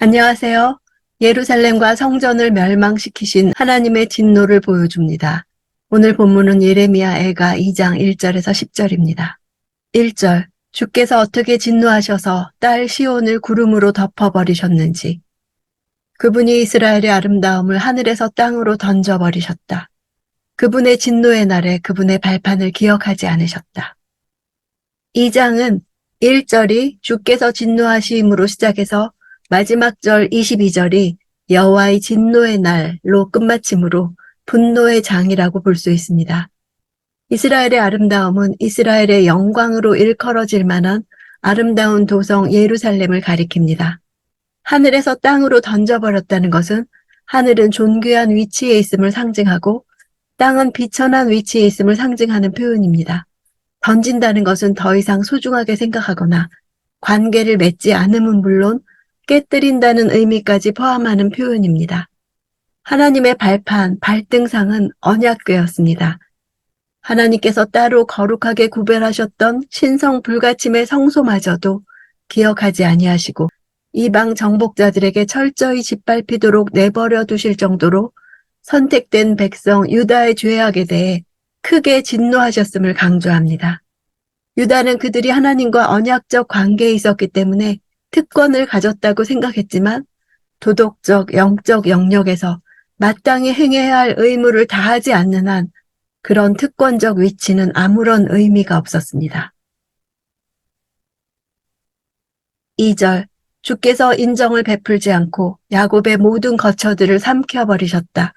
안녕하세요. 예루살렘과 성전을 멸망시키신 하나님의 진노를 보여줍니다. 오늘 본문은 예레미야 애가 2장 1절에서 10절입니다. 1절, 주께서 어떻게 진노하셔서 딸 시온을 구름으로 덮어버리셨는지, 그분이 이스라엘의 아름다움을 하늘에서 땅으로 던져버리셨다. 그분의 진노의 날에 그분의 발판을 기억하지 않으셨다. 2장은 1절이 주께서 진노하심으로 시작해서 마지막 절 22절이 여호와의 진노의 날로 끝마침으로 분노의 장이라고 볼 수 있습니다. 이스라엘의 아름다움은 이스라엘의 영광으로 일컬어질 만한 아름다운 도성 예루살렘을 가리킵니다. 하늘에서 땅으로 던져버렸다는 것은 하늘은 존귀한 위치에 있음을 상징하고 땅은 비천한 위치에 있음을 상징하는 표현입니다. 던진다는 것은 더 이상 소중하게 생각하거나 관계를 맺지 않음은 물론 깨뜨린다는 의미까지 포함하는 표현입니다. 하나님의 발판, 발등상은 언약궤였습니다. 하나님께서 따로 거룩하게 구별하셨던 신성 불가침의 성소마저도 기억하지 아니하시고 이방 정복자들에게 철저히 짓밟히도록 내버려 두실 정도로 선택된 백성 유다의 죄악에 대해 크게 진노하셨음을 강조합니다. 유다는 그들이 하나님과 언약적 관계에 있었기 때문에 특권을 가졌다고 생각했지만 도덕적, 영적 영역에서 마땅히 행해야 할 의무를 다하지 않는 한 그런 특권적 위치는 아무런 의미가 없었습니다. 2절, 주께서 인정을 베풀지 않고 야곱의 모든 거처들을 삼켜버리셨다.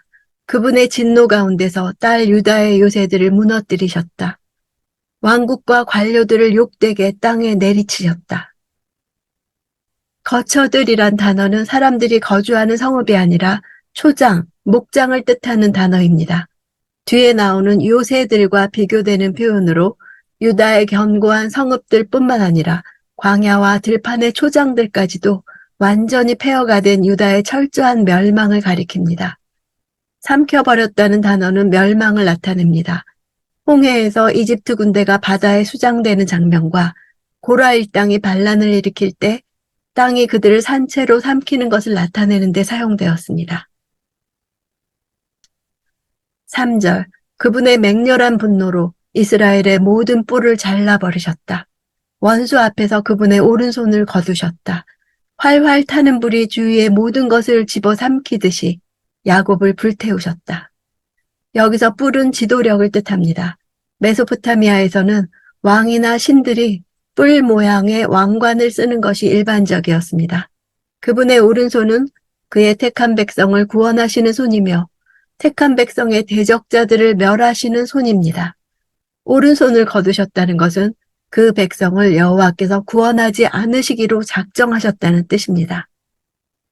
그분의 진노 가운데서 딸 유다의 요새들을 무너뜨리셨다. 왕국과 관료들을 욕되게 땅에 내리치셨다. 거처들이란 단어는 사람들이 거주하는 성읍이 아니라 초장, 목장을 뜻하는 단어입니다. 뒤에 나오는 요새들과 비교되는 표현으로 유다의 견고한 성읍들 뿐만 아니라 광야와 들판의 초장들까지도 완전히 폐허가 된 유다의 철저한 멸망을 가리킵니다. 삼켜버렸다는 단어는 멸망을 나타냅니다. 홍해에서 이집트 군대가 바다에 수장되는 장면과 고라 일당이 반란을 일으킬 때 땅이 그들을 산채로 삼키는 것을 나타내는 데 사용되었습니다. 3절, 그분의 맹렬한 분노로 이스라엘의 모든 뿔을 잘라버리셨다. 원수 앞에서 그분의 오른손을 거두셨다. 활활 타는 불이 주위의 모든 것을 집어삼키듯이 야곱을 불태우셨다. 여기서 뿔은 지도력을 뜻합니다. 메소포타미아에서는 왕이나 신들이 뿔 모양의 왕관을 쓰는 것이 일반적이었습니다. 그분의 오른손은 그의 택한 백성을 구원하시는 손이며 택한 백성의 대적자들을 멸하시는 손입니다. 오른손을 거두셨다는 것은 그 백성을 여호와께서 구원하지 않으시기로 작정하셨다는 뜻입니다.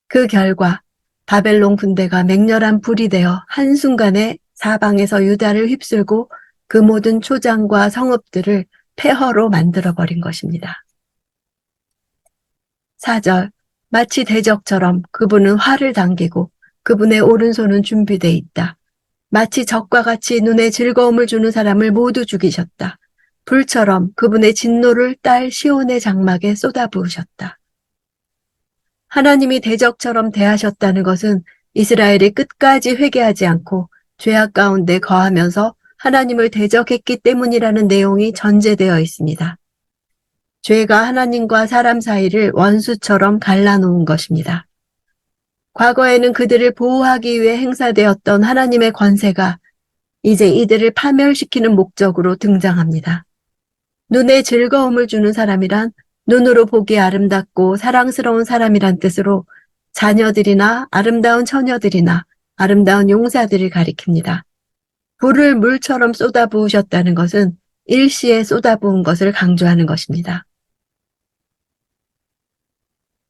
그 결과 바벨론 군대가 맹렬한 불이 되어 한순간에 사방에서 유다를 휩쓸고 그 모든 초장과 성읍들을 폐허로 만들어버린 것입니다. 4절, 마치 대적처럼 그분은 활을 당기고 그분의 오른손은 준비돼 있다. 마치 적과 같이 눈에 즐거움을 주는 사람을 모두 죽이셨다. 불처럼 그분의 진노를 딸 시온의 장막에 쏟아부으셨다. 하나님이 대적처럼 대하셨다는 것은 이스라엘이 끝까지 회개하지 않고 죄악 가운데 거하면서 하나님을 대적했기 때문이라는 내용이 전제되어 있습니다. 죄가 하나님과 사람 사이를 원수처럼 갈라놓은 것입니다. 과거에는 그들을 보호하기 위해 행사되었던 하나님의 권세가 이제 이들을 파멸시키는 목적으로 등장합니다. 눈에 즐거움을 주는 사람이란 눈으로 보기 아름답고 사랑스러운 사람이란 뜻으로 자녀들이나 아름다운 처녀들이나 아름다운 용사들을 가리킵니다. 불을 물처럼 쏟아부으셨다는 것은 일시에 쏟아부은 것을 강조하는 것입니다.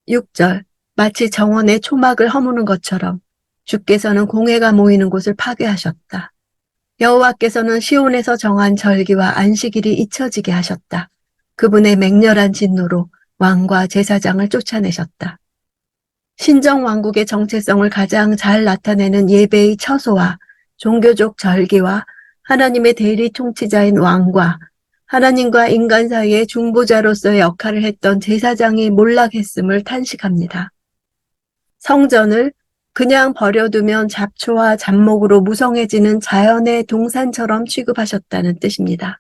6절, 마치 정원의 초막을 허무는 것처럼 주께서는 공회가 모이는 곳을 파괴하셨다. 여호와께서는 시온에서 정한 절기와 안식일이 잊혀지게 하셨다. 그분의 맹렬한 진노로 왕과 제사장을 쫓아내셨다. 신정왕국의 정체성을 가장 잘 나타내는 예배의 처소와 종교적 절기와 하나님의 대리 통치자인 왕과 하나님과 인간 사이의 중보자로서의 역할을 했던 제사장이 몰락했음을 탄식합니다. 성전을 그냥 버려두면 잡초와 잡목으로 무성해지는 자연의 동산처럼 취급하셨다는 뜻입니다.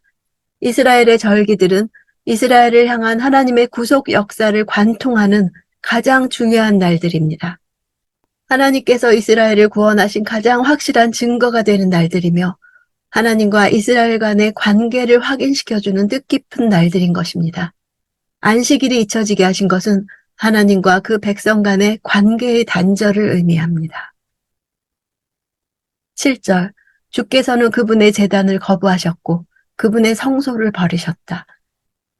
이스라엘의 절기들은 이스라엘을 향한 하나님의 구속 역사를 관통하는 가장 중요한 날들입니다. 하나님께서 이스라엘을 구원하신 가장 확실한 증거가 되는 날들이며 하나님과 이스라엘 간의 관계를 확인시켜주는 뜻깊은 날들인 것입니다. 안식일이 잊혀지게 하신 것은 하나님과 그 백성 간의 관계의 단절을 의미합니다. 7절, 주께서는 그분의 제단을 거부하셨고 그분의 성소를 버리셨다.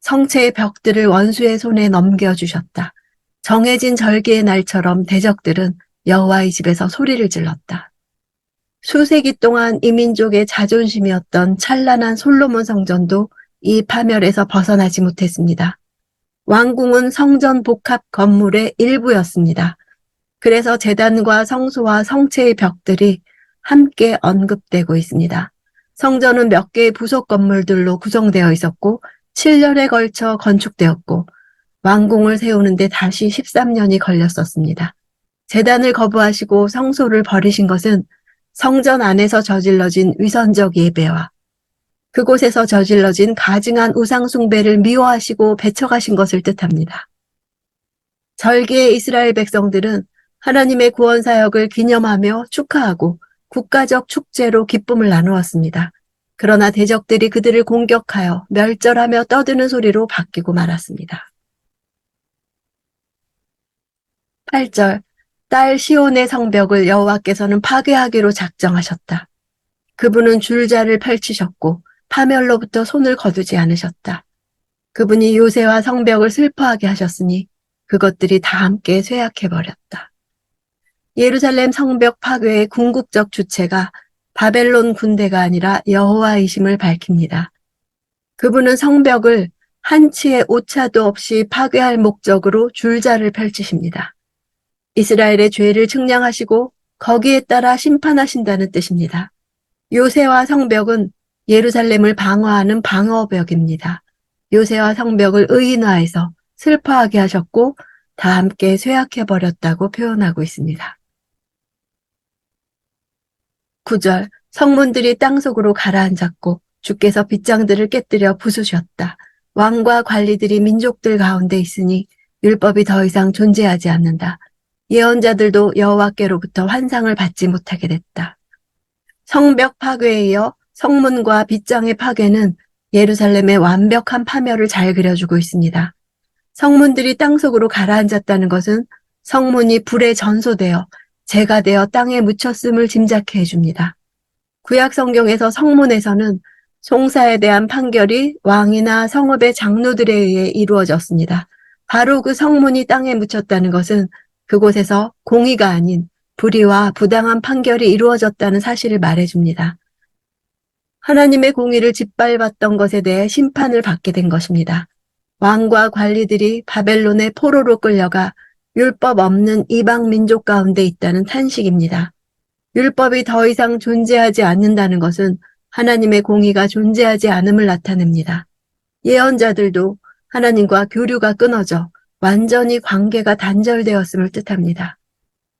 성체의 벽들을 원수의 손에 넘겨주셨다. 정해진 절기의 날처럼 대적들은 여호와의 집에서 소리를 질렀다. 수세기 동안 이 민족의 자존심이었던 찬란한 솔로몬 성전도 이 파멸에서 벗어나지 못했습니다. 왕궁은 성전 복합 건물의 일부였습니다. 그래서 제단과 성소와 성체의 벽들이 함께 언급되고 있습니다. 성전은 몇 개의 부속 건물들로 구성되어 있었고 7년에 걸쳐 건축되었고 왕궁을 세우는데 다시 13년이 걸렸었습니다. 제단을 거부하시고 성소를 버리신 것은 성전 안에서 저질러진 위선적 예배와 그곳에서 저질러진 가증한 우상 숭배를 미워하시고 배척하신 것을 뜻합니다. 절기의 이스라엘 백성들은 하나님의 구원 사역을 기념하며 축하하고 국가적 축제로 기쁨을 나누었습니다. 그러나 대적들이 그들을 공격하여 멸절하며 떠드는 소리로 바뀌고 말았습니다. 8절, 딸 시온의 성벽을 여호와께서는 파괴하기로 작정하셨다. 그분은 줄자를 펼치셨고 파멸로부터 손을 거두지 않으셨다. 그분이 요새와 성벽을 슬퍼하게 하셨으니 그것들이 다 함께 쇠약해버렸다. 예루살렘 성벽 파괴의 궁극적 주체가 바벨론 군대가 아니라 여호와이심을 밝힙니다. 그분은 성벽을 한치의 오차도 없이 파괴할 목적으로 줄자를 펼치십니다. 이스라엘의 죄를 측량하시고 거기에 따라 심판하신다는 뜻입니다. 요새와 성벽은 예루살렘을 방어하는 방어벽입니다. 요새와 성벽을 의인화해서 슬퍼하게 하셨고 다 함께 쇠약해버렸다고 표현하고 있습니다. 9절, 성문들이 땅속으로 가라앉았고 주께서 빗장들을 깨뜨려 부수셨다. 왕과 관리들이 민족들 가운데 있으니 율법이 더 이상 존재하지 않는다. 예언자들도 여호와께로부터 환상을 받지 못하게 됐다. 성벽 파괴에 이어 성문과 빗장의 파괴는 예루살렘의 완벽한 파멸을 잘 그려주고 있습니다. 성문들이 땅속으로 가라앉았다는 것은 성문이 불에 전소되어 재가 되어 땅에 묻혔음을 짐작해 줍니다. 구약 성경에서 성문에서는 송사에 대한 판결이 왕이나 성읍의 장로들에 의해 이루어졌습니다. 바로 그 성문이 땅에 묻혔다는 것은 그곳에서 공의가 아닌 불의와 부당한 판결이 이루어졌다는 사실을 말해줍니다. 하나님의 공의를 짓밟았던 것에 대해 심판을 받게 된 것입니다. 왕과 관리들이 바벨론의 포로로 끌려가 율법 없는 이방 민족 가운데 있다는 탄식입니다. 율법이 더 이상 존재하지 않는다는 것은 하나님의 공의가 존재하지 않음을 나타냅니다. 예언자들도 하나님과 교류가 끊어져 완전히 관계가 단절되었음을 뜻합니다.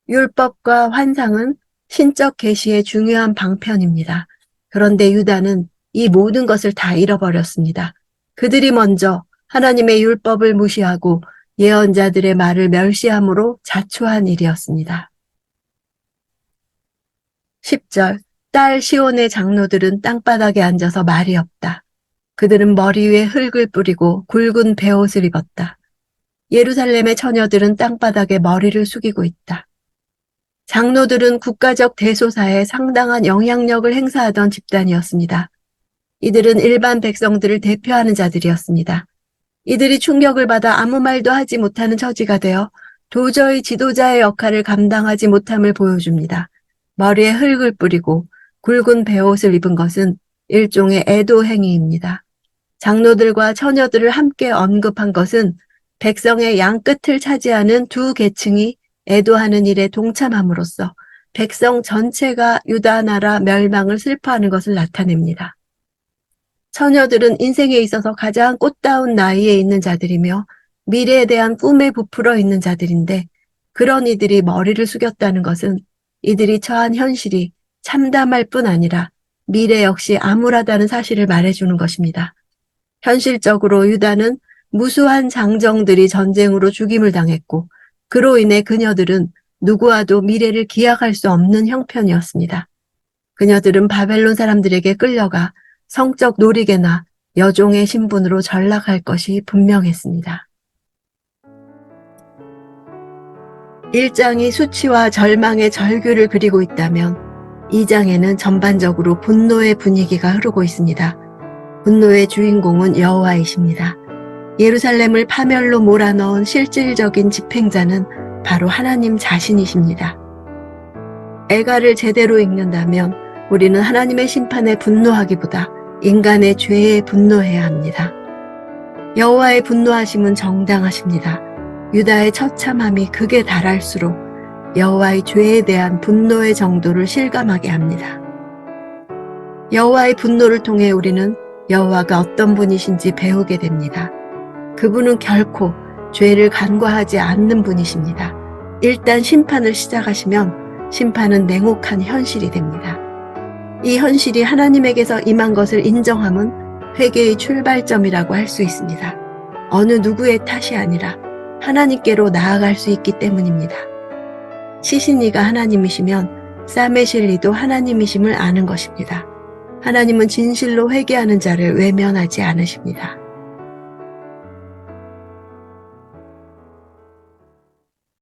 율법과 환상은 신적 계시의 중요한 방편입니다. 그런데 유다는 이 모든 것을 다 잃어버렸습니다. 그들이 먼저 하나님의 율법을 무시하고 예언자들의 말을 멸시함으로 자초한 일이었습니다. 10절, 딸 시온의 장로들은 땅바닥에 앉아서 말이 없다. 그들은 머리 위에 흙을 뿌리고 굵은 베옷을 입었다. 예루살렘의 처녀들은 땅바닥에 머리를 숙이고 있다. 장로들은 국가적 대소사에 상당한 영향력을 행사하던 집단이었습니다. 이들은 일반 백성들을 대표하는 자들이었습니다. 이들이 충격을 받아 아무 말도 하지 못하는 처지가 되어 도저히 지도자의 역할을 감당하지 못함을 보여줍니다. 머리에 흙을 뿌리고 굵은 베옷을 입은 것은 일종의 애도 행위입니다. 장로들과 처녀들을 함께 언급한 것은 백성의 양끝을 차지하는 두 계층이 애도하는 일에 동참함으로써 백성 전체가 유다 나라 멸망을 슬퍼하는 것을 나타냅니다. 처녀들은 인생에 있어서 가장 꽃다운 나이에 있는 자들이며 미래에 대한 꿈에 부풀어 있는 자들인데 그런 이들이 머리를 숙였다는 것은 이들이 처한 현실이 참담할 뿐 아니라 미래 역시 암울하다는 사실을 말해주는 것입니다. 현실적으로 유다는 무수한 장정들이 전쟁으로 죽임을 당했고 그로 인해 그녀들은 누구와도 미래를 기약할 수 없는 형편이었습니다. 그녀들은 바벨론 사람들에게 끌려가 성적 놀이개나 여종의 신분으로 전락할 것이 분명했습니다. 1장이 수치와 절망의 절규를 그리고 있다면 2장에는 전반적으로 분노의 분위기가 흐르고 있습니다. 분노의 주인공은 여호와이십니다. 예루살렘을 파멸로 몰아넣은 실질적인 집행자는 바로 하나님 자신이십니다. 애가를 제대로 읽는다면 우리는 하나님의 심판에 분노하기보다 인간의 죄에 분노해야 합니다. 여호와의 분노하심은 정당하십니다. 유다의 처참함이 극에 달할수록 여호와의 죄에 대한 분노의 정도를 실감하게 합니다. 여호와의 분노를 통해 우리는 여호와가 어떤 분이신지 배우게 됩니다. 그분은 결코 죄를 간과하지 않는 분이십니다. 일단 심판을 시작하시면 심판은 냉혹한 현실이 됩니다. 이 현실이 하나님에게서 임한 것을 인정함은 회개의 출발점이라고 할 수 있습니다. 어느 누구의 탓이 아니라 하나님께로 나아갈 수 있기 때문입니다. 시신이가 하나님이시면 사메실리도 하나님이심을 아는 것입니다. 하나님은 진실로 회개하는 자를 외면하지 않으십니다.